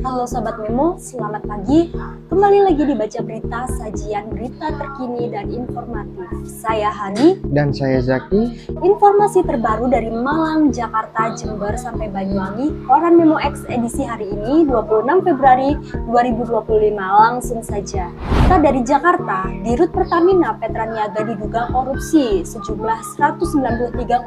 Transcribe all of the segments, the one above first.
Halo Sobat Memo, selamat pagi. Kembali lagi di Baca Berita, sajian berita terkini dan informatif. Saya Hani. Dan saya Zaki. Informasi terbaru dari Malang, Jakarta, Jember, sampai Banyuwangi. Koran Memo X edisi hari ini, 26 Februari 2025. Langsung saja. Kita dari Jakarta, Dirut Pertamina Petraniaga diduga korupsi sejumlah 193,7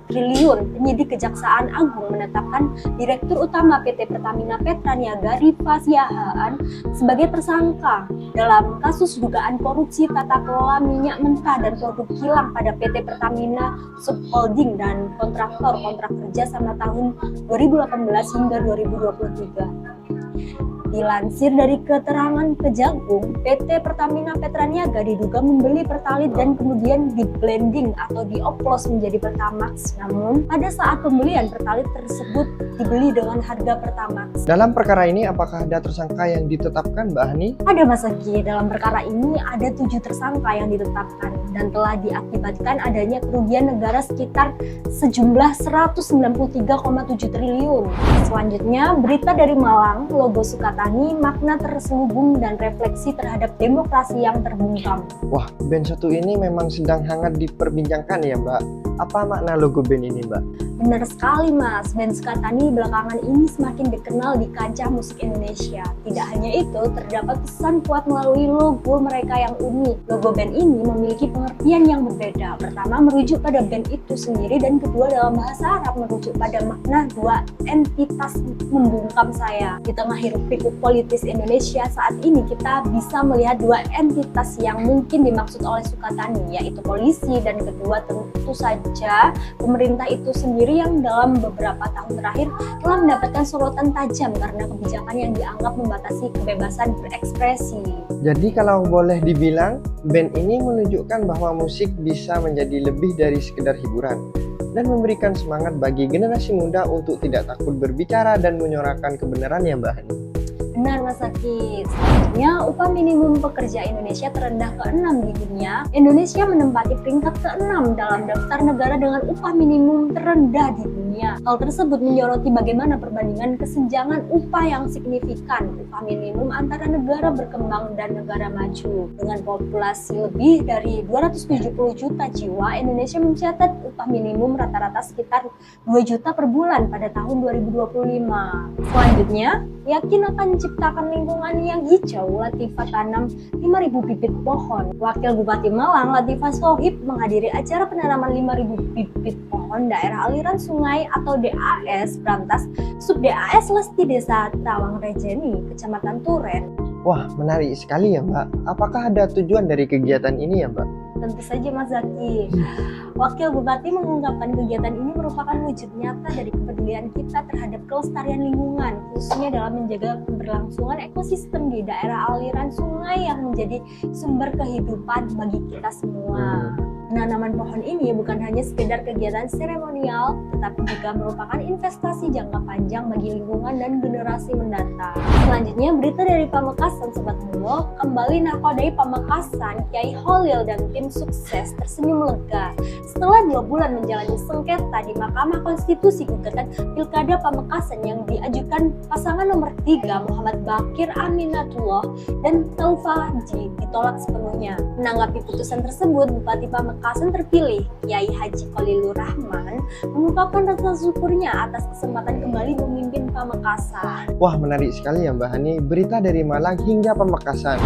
triliun. Penyidik Kejaksaan Agung menetapkan Direktur Utama PT Pertamina Petraniaga Rifa Siahaan sebagai tersangka dalam kasus dugaan korupsi tata kelola minyak mentah dan produk kilang pada PT Pertamina Subholding dan kontraktor kontrak kerja sama tahun 2018 hingga 2023. Dilansir dari keterangan Kejagung, PT Pertamina Petraniaga diduga membeli Pertalite dan kemudian di-blending atau dioplos menjadi Pertamax. Namun, pada saat pembelian Pertalite tersebut dibeli dengan harga Pertamax. Dalam perkara ini, apakah ada tersangka yang ditetapkan, Mbak Hani? Ada, Mas Zaki. Dalam perkara ini ada 7 tersangka yang ditetapkan dan telah diakibatkan adanya kerugian negara sekitar sejumlah 193,7 triliun. Selanjutnya, berita dari Malang, logo Sukatani, makna terselubung dan refleksi terhadap demokrasi yang terbungkam. Wah, band satu ini memang sedang hangat diperbincangkan ya, Mbak. Apa makna logo band ini, Mbak? Benar sekali, Mas. Band Sukatani belakangan ini semakin dikenal di kancah musik Indonesia. Tidak hanya itu, terdapat pesan kuat melalui logo mereka yang unik. Logo band ini memiliki pengertian yang berbeda. Pertama, merujuk pada band itu sendiri, dan kedua, dalam bahasa Arab merujuk pada makna dua entitas membungkam saya. Di tengah hiruk-pikuk politis Indonesia saat ini, kita bisa melihat dua entitas yang mungkin dimaksud oleh Sukatani, yaitu polisi dan kedua tentu saja pemerintah itu sendiri yang dalam beberapa tahun terakhir telah mendapatkan sorotan tajam karena kebijakan yang dianggap membatasi kebebasan berekspresi. Jadi kalau boleh dibilang, band ini menunjukkan bahwa musik bisa menjadi lebih dari sekedar hiburan dan memberikan semangat bagi generasi muda untuk tidak takut berbicara dan menyuarakan kebenaran ya, Mbak Hani. Benar, Mas Zaki. Selanjutnya, upah minimum pekerja Indonesia terendah ke-6 di dunia. Indonesia menempati peringkat ke-6 dalam daftar negara dengan upah minimum terendah di dunia. Hal tersebut menyoroti bagaimana perbandingan kesenjangan upah yang signifikan upah minimum antara negara berkembang dan negara maju. Dengan populasi lebih dari 270 juta jiwa, Indonesia mencatat upah minimum rata-rata sekitar 2 juta per bulan pada tahun 2025. Selanjutnya, yakin akan menciptakan lingkungan yang hijau, Latifah tanam 5.000 bibit pohon. Wakil Bupati Malang, Latifah Sohib, menghadiri acara penanaman 5.000 bibit pohon daerah aliran sungai atau DAS Brantas, Sub DAS Lesti Desa Tawang Rejeni, Kecamatan Turen. Wah, menarik sekali ya, Mbak. Apakah ada tujuan dari kegiatan ini ya, Mbak? Tentu saja, Mas Zaki. Wakil Bupati mengungkapkan kegiatan ini merupakan wujud nyata dari kepedulian kita terhadap kelestarian lingkungan, khususnya dalam menjaga keberlangsungan ekosistem di daerah aliran sungai yang menjadi sumber kehidupan bagi kita semua. Penanaman pohon ini bukan hanya sekedar kegiatan seremonial, tetapi juga merupakan investasi jangka panjang bagi lingkungan dan generasi mendatang. Selanjutnya, berita dari Pamekasan, Sobat Memo. Kembali nakodai Pamekasan, Kiai Holil dan tim sukses tersenyum lega. Setelah 2 bulan menjalani sengketa di Mahkamah Konstitusi gugatan Pilkada Pamekasan yang diajukan pasangan nomor 3 Muhammad Bakir Aminatullah dan Taufa Haji ditolak sepenuhnya. Menanggapi putusan tersebut, Bupati Pamekasan terpilih, Kiai Haji Khalilur Rahman, mengungkapkan rasa syukurnya atas kesempatan kembali memimpin Pamekasan. Wah, menarik sekali ya, Mbak Hani. Berita dari Malang hingga Pamekasan.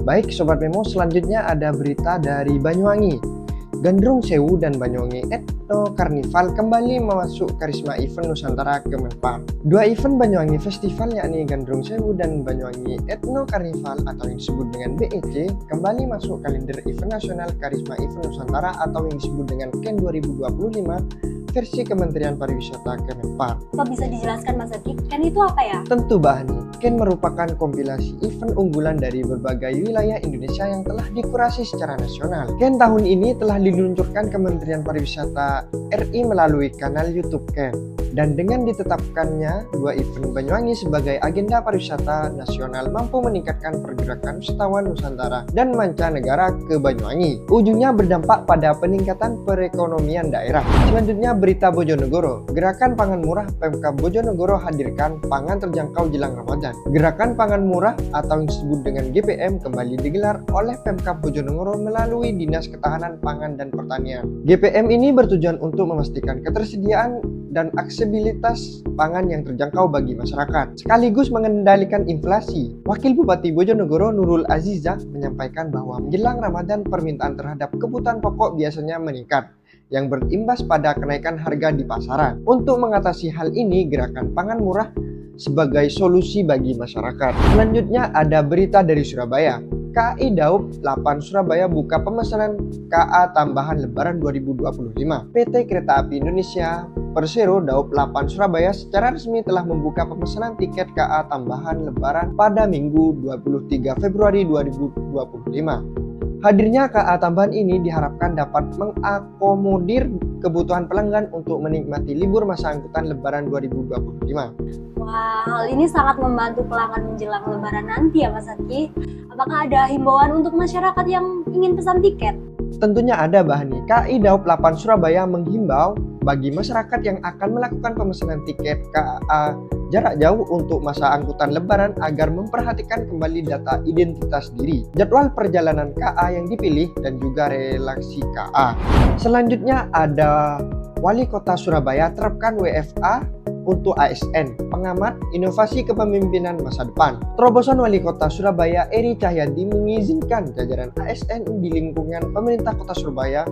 Baik, Sobat Memo, selanjutnya ada berita dari Banyuwangi. Gandrung Sewu dan Banyuwangi Ethno Karnival kembali memasuk karisma event Nusantara Kemenpar. 2 event Banyuwangi Festival yakni Gandrung Sewu dan Banyuwangi Ethno Karnival atau yang disebut dengan BEC kembali masuk kalender event nasional Karisma Event Nusantara atau yang disebut dengan KEN 2025 versi Kementerian Pariwisata Kemenpar. Apa bisa dijelaskan, Mas Zaki? KEN itu apa ya? Tentu, Mbak Hani. KEN merupakan kompilasi event unggulan dari berbagai wilayah Indonesia yang telah dikurasi secara nasional. KEN tahun ini telah diluncurkan Kementerian Pariwisata RI melalui kanal YouTube KEN. Dan dengan ditetapkannya dua event Banyuwangi sebagai agenda pariwisata nasional mampu meningkatkan pergerakan wisatawan Nusantara dan mancanegara ke Banyuwangi. Ujungnya berdampak pada peningkatan perekonomian daerah. Selanjutnya berita Bojonegoro. Gerakan pangan murah Pemkab Bojonegoro hadirkan pangan terjangkau jelang Ramadan. Gerakan pangan murah atau yang disebut dengan GPM kembali digelar oleh Pemkab Bojonegoro melalui Dinas Ketahanan Pangan dan Pertanian. GPM ini bertujuan untuk memastikan ketersediaan dan aksesibilitas pangan yang terjangkau bagi masyarakat, sekaligus mengendalikan inflasi. Wakil Bupati Bojonegoro Nurul Aziza menyampaikan bahwa menjelang Ramadan permintaan terhadap kebutuhan pokok biasanya meningkat, yang berimbas pada kenaikan harga di pasaran. Untuk mengatasi hal ini, gerakan pangan murah sebagai solusi bagi masyarakat. Selanjutnya ada berita dari Surabaya. KAI Daob 8 Surabaya buka pemesanan KA tambahan Lebaran 2025. PT Kereta Api Indonesia Persero Daob 8 Surabaya secara resmi telah membuka pemesanan tiket KA tambahan Lebaran pada Minggu 23 Februari 2025. Hadirnya KA tambahan ini diharapkan dapat mengakomodir kebutuhan pelanggan untuk menikmati libur masa angkutan Lebaran 2025. Wah, hal ini sangat membantu pelanggan menjelang Lebaran nanti ya Mas Aki. Apakah ada himbauan untuk masyarakat yang ingin pesan tiket? Tentunya ada Bahni. KAI Daob 8 Surabaya menghimbau bagi masyarakat yang akan melakukan pemesanan tiket KA jarak jauh untuk masa angkutan Lebaran agar memperhatikan kembali data identitas diri, jadwal perjalanan KA yang dipilih, dan juga relasi KA. Selanjutnya ada Wali Kota Surabaya terapkan WFA untuk ASN, pengamat inovasi kepemimpinan masa depan. Terobosan Wali Kota Surabaya Eri Cahyadi mengizinkan jajaran ASN di lingkungan pemerintah Kota Surabaya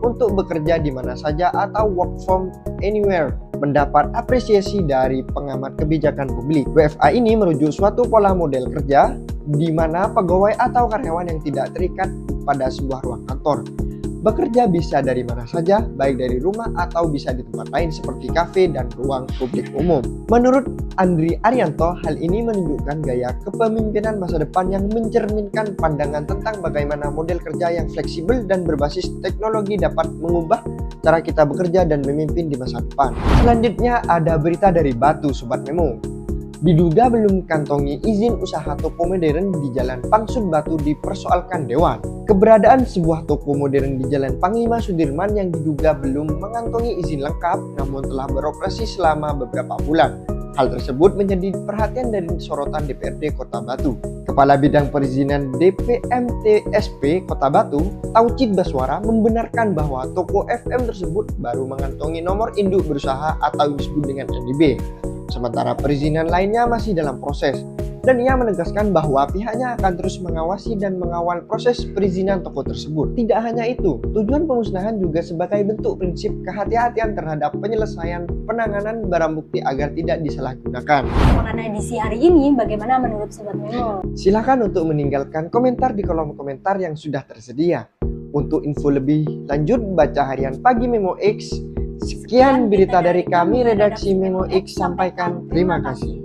untuk bekerja di mana saja atau work from anywhere, mendapat apresiasi dari pengamat kebijakan publik. WFA ini merujuk suatu pola model kerja di mana pegawai atau karyawan yang tidak terikat pada sebuah ruang kantor bekerja bisa dari mana saja, baik dari rumah atau bisa di tempat lain seperti kafe dan ruang publik umum. Menurut Andri Arianto, hal ini menunjukkan gaya kepemimpinan masa depan yang mencerminkan pandangan tentang bagaimana model kerja yang fleksibel dan berbasis teknologi dapat mengubah cara kita bekerja dan memimpin di masa depan. Selanjutnya ada berita dari Batu Sobat Memo. Diduga belum kantongi izin usaha toko modern di Jalan Pangsud Batu dipersoalkan Dewan. Keberadaan sebuah toko modern di Jalan Panglima Sudirman yang diduga belum mengantongi izin lengkap namun telah beroperasi selama beberapa bulan. Hal tersebut menjadi perhatian dari sorotan DPRD Kota Batu. Kepala Bidang Perizinan DPMTSP Kota Batu, Taucid Baswara, membenarkan bahwa toko FM tersebut baru mengantongi nomor induk berusaha atau disebut dengan NIB. Sementara perizinan lainnya masih dalam proses. Dan ia menegaskan bahwa pihaknya akan terus mengawasi dan mengawal proses perizinan toko tersebut. Tidak hanya itu, tujuan pemusnahan juga sebagai bentuk prinsip kehati-hatian terhadap penyelesaian penanganan barang bukti agar tidak disalahgunakan. Mengenai edisi hari ini, bagaimana menurut Sobat Memo? Silakan untuk meninggalkan komentar di kolom komentar yang sudah tersedia. Untuk info lebih lanjut, baca harian Pagi Memo X. Sekian berita dari kami, redaksi Memo X, sampaikan terima kasih.